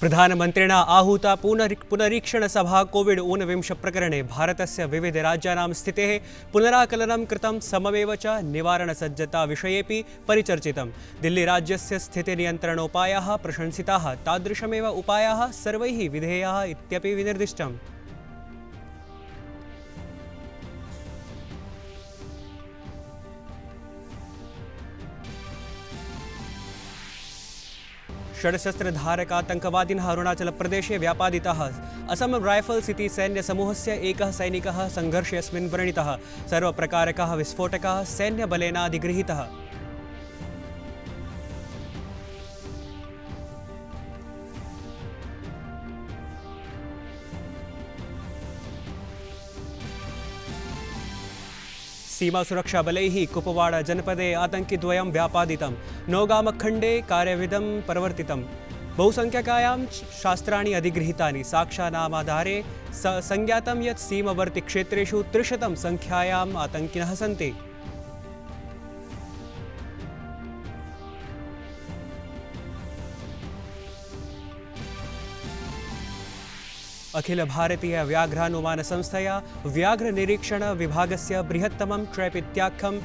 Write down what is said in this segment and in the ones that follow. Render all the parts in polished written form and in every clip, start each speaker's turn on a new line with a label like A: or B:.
A: प्रधानमन्त्रिणा आहूता पुनरीक्षणसभा कोविड-19 प्रकरणे भारतस्य विविधराज्यानां स्थितेः पुनराकलनं कृतं सममेव च निवारणसज्जताविषयेऽपि परिचर्चितं। दिल्लीराज्यस्य स्थितिनियन्त्रणोपायाः प्रशंसिताः, तादृशमेव उपायाः सर्वैः विधेयाः इत्यपि विनिर्दिष्टम्। षड्शस्त्रधारकातङ्कवादिनः अरुणाचलप्रदेशे व्यापादिताः। असम राइफल्स् इति सैन्यसमूहस्य एकः सैनिकः सङ्घर्षेऽस्मिन् व्रणितः। सर्वप्रकारकः विस्फोटकः सैन्यबलेनाधिगृहीतः। सीमासुरक्षाबलैः कुपवाड़ा जनपदे आतङ्किद्वयं व्यापादितं। नौगामखण्डे कार्यविधं प्रवर्तितं। बहुसंख्यकायां शास्त्राणि अधिगृहीतानि। साक्ष्यानामाधारे संज्ञातं यत् सीमावर्तिक्षेत्रेषु 300 संख्यायाम् आतङ्किनः सन्ति। अखिल भारतीय व्याघ्रानुमान संस्थया व्याघ्रनिरीक्षण विभागस्य बृहत्तमं ट्रैप इत्याख्यं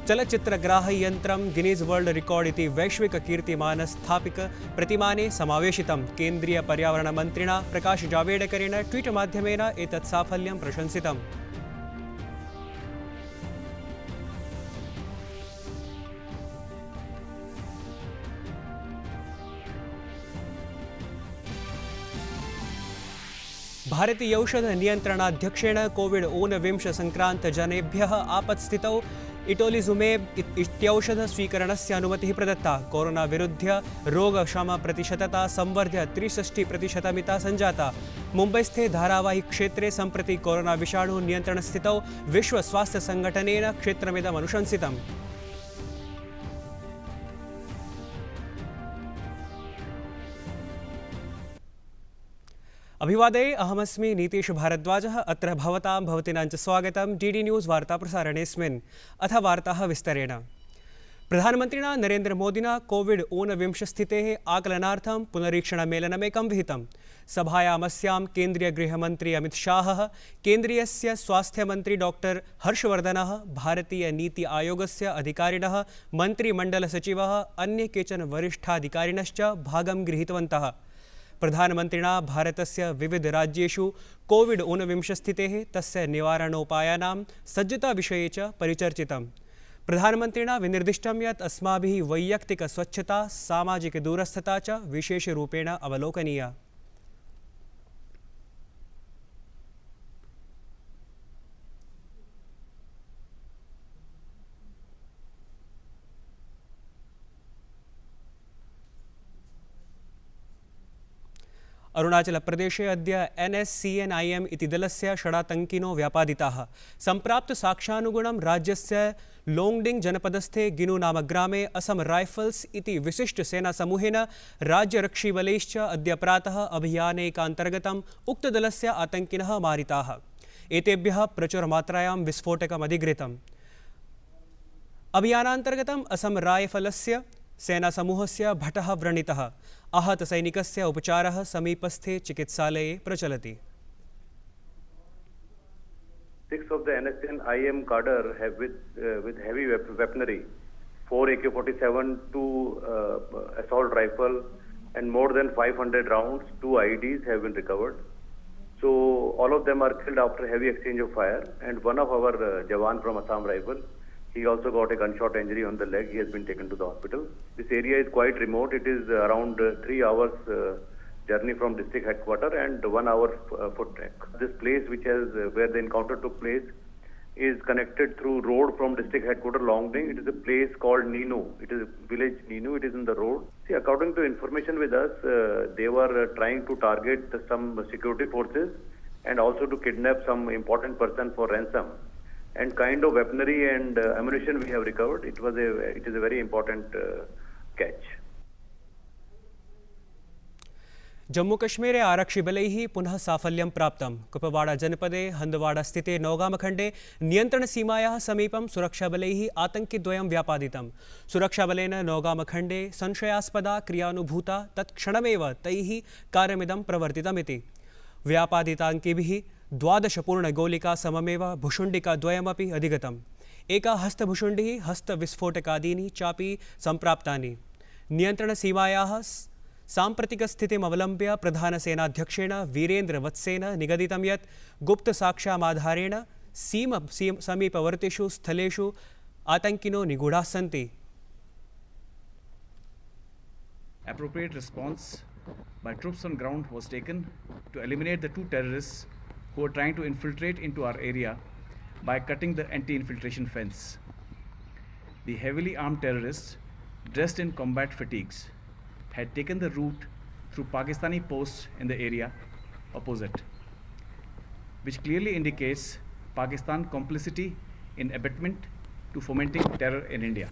A: चलच्चित्रग्राहयन्त्रं गिनीज वर्ल्ड रिकॉर्ड इति वैश्विककीर्तिमानस्थापिक प्रतिमाने समावेशितं। केन्द्रीय पर्यावरणमन्त्रिणा प्रकाश जावडेकरेण ट्वीट माध्यमेन एतत् साफल्यं प्रशंसितम्। भारतीय औषध नियन्त्रणाध्यक्षेण कोविड-19 संक्रान्तजनेभ्यः आपत्स्थितौ इटोलिजुमेब इत्यौषध स्वीकरणस्य अनुमतिः प्रदत्ता। कोरोना विरुध्य रोगशमप्रतिशतता संवर्ध्य 63% सञ्जाता। मुम्बईस्थे धारावाही क्षेत्रे सम्प्रति कोरोना विषाणु नियन्त्रणस्थितौ विश्व स्वास्थ्य संघटनेन क्षेत्रमिदम् अनुशंसितम्। अभिवादे, अहमस्मि नीतीश भारद्वाजः। अत्र भवतीनां च स्वागतं डीडी न्यूज़ वार्ताप्रसारणेऽस्मिन्। अथ वार्ताः विस्तरेण। प्रधानमन्त्रिणा नरेन्द्रमोदिना कोविड-19 स्थितेः आकलनार्थं पुनरीक्षणमेलनमेकं विहितं। सभायामस्यां केन्द्रीयगृहमन्त्री अमितशाहः, केन्द्रीयस्य स्वास्थ्यमन्त्री डॉक्टर हर्षवर्धनः, भारतीय नीति आयोगस्य अधिकारिणः, मन्त्रिमण्डलसचिवः, अन्ये केचन वरिष्ठाधिकारिणश्च भागं गृहीतवन्तः। प्रधानमन्त्रिणा भारतस्य विविधराज्येषु कोविड-19 स्थितेः तस्य निवारणोपायानां सज्जताविषये च परिचर्चितम्। प्रधानमन्त्रिणा विनिर्दिष्टं यत् अस्माभिः वैयक्तिकस्वच्छता, सामाजिकदूरस्थता च विशेषरूपेण अवलोकनीया। अरुणाचलप्रदेशे अद्य NSCNIM इति दलस्य षडातङ्किनो व्यापादिताः। सम्प्राप्तसाक्ष्यानुगुणं राज्यस्य लोङ्गडिङ्ग् जनपदस्थे गिनु नाम ग्रामे असम राइफल्स् इति विशिष्टसेनासमूहेन राज्यरक्षीबलैश्च अद्य प्रातः अभियानेकान्तर्गतम् उक्तदलस्य आतङ्किनः मारिताः। एतेभ्यः प्रचुरमात्रायां विस्फोटकम् अधिगृहीतम्। अभियानान्तर्गतम् असम राइफलस्य सेनासमूहस्य भटः व्रणितः। आहतसैनिकस्य उपचारः समीपस्थे चिकित्सालये प्रचलति।
B: 6 of the NSCN-IM cadre have with heavy weaponry, 4 AK-47, 2 assault rifle, and more than 500 rounds, 2 IEDs have been recovered. So all of them are killed after heavy exchange of fire, and one of our Jawan from Assam Rifle, he also got a gunshot injury on the leg. He has been taken to the hospital. This area is quite remote. It is around 3 hours journey from district headquarters and 1 hour foot trek. This place where the encounter took place is connected through road from district headquarters Longding. It is a place called Ninu. It is village Ninu. It is in the road. See, according to information with us, they were trying to target some security forces and also to kidnap some important person for ransom. And kind of weaponry and ammunition we have recovered. It is a very important catch.
A: जम्मूकश्मीरे आरक्षिबलैः पुनः साफल्यं प्राप्तं। कुपवाड़ा जनपदे हन्दवाड़ा स्थिते नौगामखण्डे नियन्त्रणसीमायाः समीपं सुरक्षाबलैः आतङ्किद्वयं व्यापादितं। सुरक्षाबलेन नौगामखण्डे संशयास्पदा क्रियानुभूता तत्क्षणमेव तैः कार्यमिदं प्रवर्तितमिति। व्यापादिताङ्किभिः 12 पूर्णगोलिका सममेव भुशुण्डिकाद्वयमपि अधिगतम्। एका हस्तभुशुण्डिः हस्तविस्फोटकादीनि चापि सम्प्राप्तानि। नियन्त्रणसीमायाः साम्प्रतिकस्थितिमवलम्ब्य प्रधानसेनाध्यक्षेण वीरेन्द्र वत्सेन निगदितं यत् गुप्तसाक्ष्यामाधारेण समीपवर्तिषु स्थलेषु आतङ्किनो निगूढाः सन्ति।
C: Appropriate response by troops on ground was taken to eliminate the 2 terrorists who were trying to infiltrate into our area by cutting the anti-infiltration fence. The heavily armed terrorists, dressed in combat fatigues, had taken the route through Pakistani posts in the area opposite, which clearly indicates Pakistan complicity in abetment to fomenting terror in India.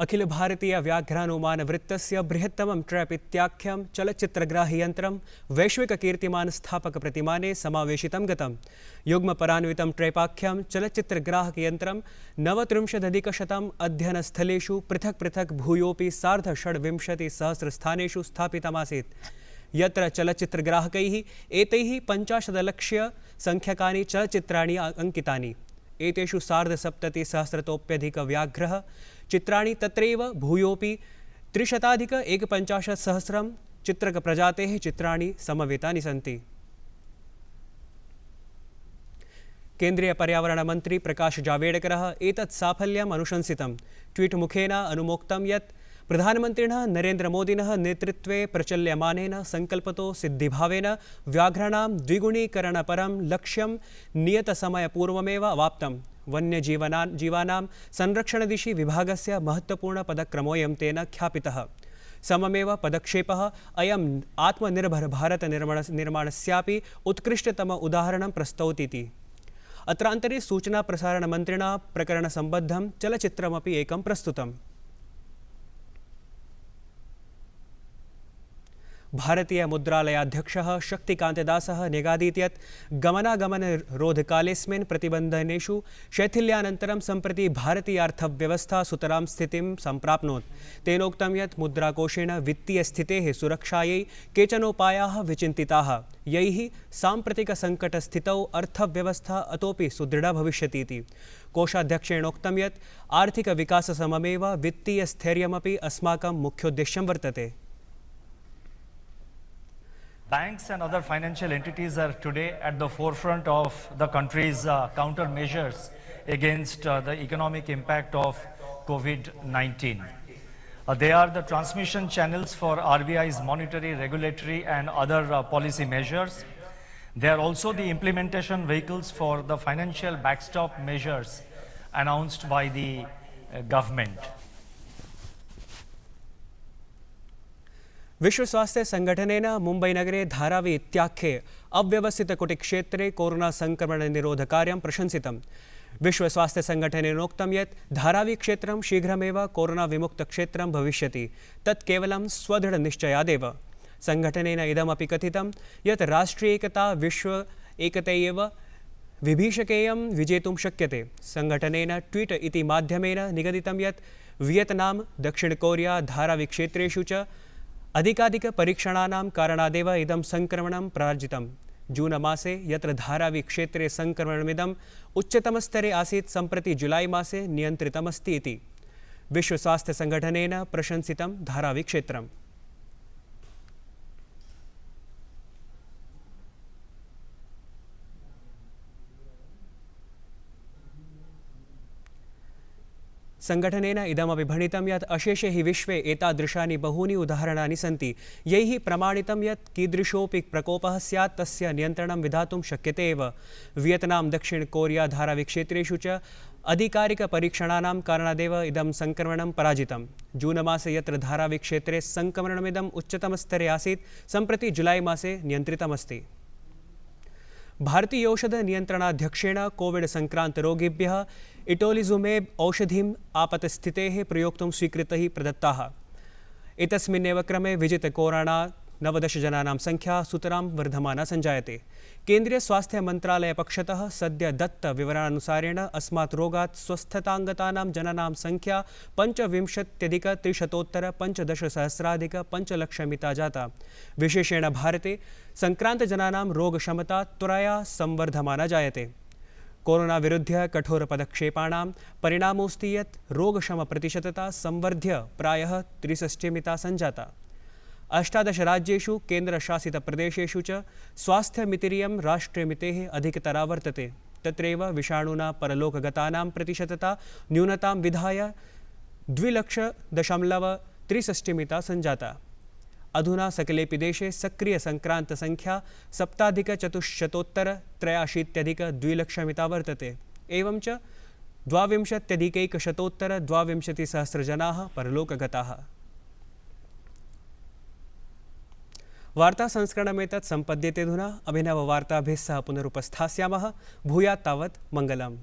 A: Akhil Bharatiya व्याघ्रानुमान वृत्तस्य बृहत्तमं trap इत्याख्यं चलच्चित्रग्राहयन्त्रं वैश्विककीर्तिमान स्थापक प्रतिमाने समावेशितं गतं। युग्मपरान्वितं ट्रैपाख्यं चलच्चित्रग्राहकयन्त्रं 39,100 अध्ययनस्थलेषु पृथक् पृथक् भूयोऽपि 6,25,000 स्थानेषु स्थापितमासीत्। यत्र चलच्चित्रग्राहकैः एतैः 50 लक्ष्य संख्यकानि चलच्चित्राणि अंकितानि। एतेषु 70,000 व्याघ्रः चित्राणि तत्रैव भूयोऽपि 350,000 चित्रकप्रजातेः चित्राणि समवेतानि सन्ति। केन्द्रीय पर्यावरण मंत्री प्रकाश जावडेकरः एतत् साफल्यम् अनुशंसितं। ट्वीट मुखेन अनुमोक्तं यत् प्रधानमन्त्रिणः नरेन्द्र मोदिनः नेतृत्वे प्रचल्यमानेन संकल्पतो सिद्धिभावेन व्याघ्राणां द्विगुणीकरणपरं लक्ष्यं नियतसमयपूर्वमेव अवाप्तम्। वन्यजीवानां संरक्षणदिशि विभागस्य महत्त्वपूर्णपदक्रमोऽयं तेन ख्यापितः। सममेव पदक्षेपः अयम् आत्मनिर्भर भारत निर्माणस्यापि उत्कृष्टतम उदाहरणं प्रस्तौतीति। अत्रान्तरे सूचना प्रसारण मन्त्रिणा प्रकरणसम्बद्धं चलच्चित्रमपि एकं प्रस्तुतम्। भारतीय मुद्रालयाध्यक्षः शक्तिकान्तदासः न्यगादीत् यत् गमनागमनरोधकालेऽस्मिन् प्रतिबन्धनेषु शैथिल्यानन्तरं सम्प्रति भारतीयार्थव्यवस्था सुतरां स्थितिं सम्प्राप्नोत्। तेनोक्तं यत् मुद्राकोषेण वित्तीयस्थितेः सुरक्षायै केचनोपायाः विचिन्तिताः, यैः साम्प्रतिकसङ्कटस्थितौ अर्थव्यवस्था अतोपि सुदृढा भविष्यतीति। कोषाध्यक्षेणोक्तं यत् आर्थिकविकाससममेव वित्तीयस्थैर्यमपि अस्माकं मुख्योद्देश्यं वर्तते।
D: Banks and other financial entities are today at the forefront of the country's countermeasures against the economic impact of COVID-19. They are the transmission channels for RBI's monetary, regulatory and other policy measures. They are also the implementation vehicles for the financial backstop measures announced by the government.
A: विश्व स्वास्थ्य संगठनेन मुम्बईनगरे धारावी इत्याख्ये अव्यवस्थितकुटीक्षेत्रे corona संक्रमण निरोधकार्यं प्रशंसितम्। विश्व स्वास्थ्य संगठनेनोक्तं यत् धारावी क्षेत्रं शीघ्रमेव corona विमुक्तक्षेत्रं भविष्यति। तत् केवलं स्वदृढनिश्चयादेव। संगठनेन इदमपि कथितं यत् राष्ट्रियैकता विश्व एकतैव विभीषकेयं विजेतुं शक्यते। संगठनेन ट्वीट इति माध्यमेन निगदितं यत् वियतनाम, दक्षिण कोरिया, धारावी क्षेत्रेषु च अधिकाधिकपरीक्षणानां कारणादेव इदं संक्रमणं पराजितम्। जून मासे यत्र धारावी क्षेत्रे संक्रमणमिदम् उच्चतमस्तरे आसीत्, सम्प्रति जुलाई मासे नियन्त्रितमस्ति इति। विश्व स्वास्थ्य संगठनेन प्रशंसितं धारावी क्षेत्रम्। संगठनेन इदमपि भणितं यत् अशेषे हि विश्वे एतादृशानि बहूनि उदाहरणानि सन्ति, यैः प्रमाणितं यत् कीदृशोऽपि प्रकोपः स्यात् तस्य नियन्त्रणं विधातुं शक्यते एव। वियतनाम, दक्षिण कोरिया, धारावी क्षेत्रेषु च अधिकारिकपरीक्षणानां कारणादेव इदं संक्रमणं पराजितम्। जून मासे यत्र धारावी क्षेत्रे संक्रमणमिदम् उच्चतमस्तरे आसीत्, सम्प्रति जुलाई मासे नियन्त्रितमस्ति। भारतीय औषध नियन्त्रणाध्यक्षेण कोविड संक्रान्तरोगिभ्यः इटोलिजुमेब औषधिम् आपतस्थितेः प्रयोक्तुं स्वीकृतिः प्रदत्ताः। एतस्मिन्नेव क्रमे विजित कोरोना 19 जनानां संख्या सुतरां वर्धमाना संजायते। केन्द्रीय स्वास्थ्य मंत्रालय पक्षतः सद्य दत्त विवरणानुसारेण अस्मात् रोगात् स्वस्थताङ्गतानां जनानां संख्या 25,315,15,000,5 लक्षमिता विशेषेण भारते संक्रान्तजनानां रोगक्षमता त्वरया संवर्धमाना जायते। कोरोना विरुध्य कठोरपदक्षेपाणां परिणामोऽस्ति यत् रोगक्षमप्रतिशतता संवर्ध्य प्रायः 63 संजाता। 18 राज्येषु केन्द्रशासितप्रदेशेषु च स्वास्थ्यमितिरियं राष्ट्रीयमितेः अधिकतरा वर्तते। तत्रैव विषाणुना परलोकगतानां प्रतिशतता न्यूनतां विधाय 2,63 संजाता। अधुना सकलेपि देशे सक्रियसंक्रान्तसंख्या 7,483,200,000 वर्तते। एवं च 22,122 जनाः परलोकगताः। वार्ता संस्करणमेतत् सम्पद्यते। अधुना अभिनववार्ताभिः सह पुनरुपस्थास्यामः। भूयात् तावत् मङ्गलम्।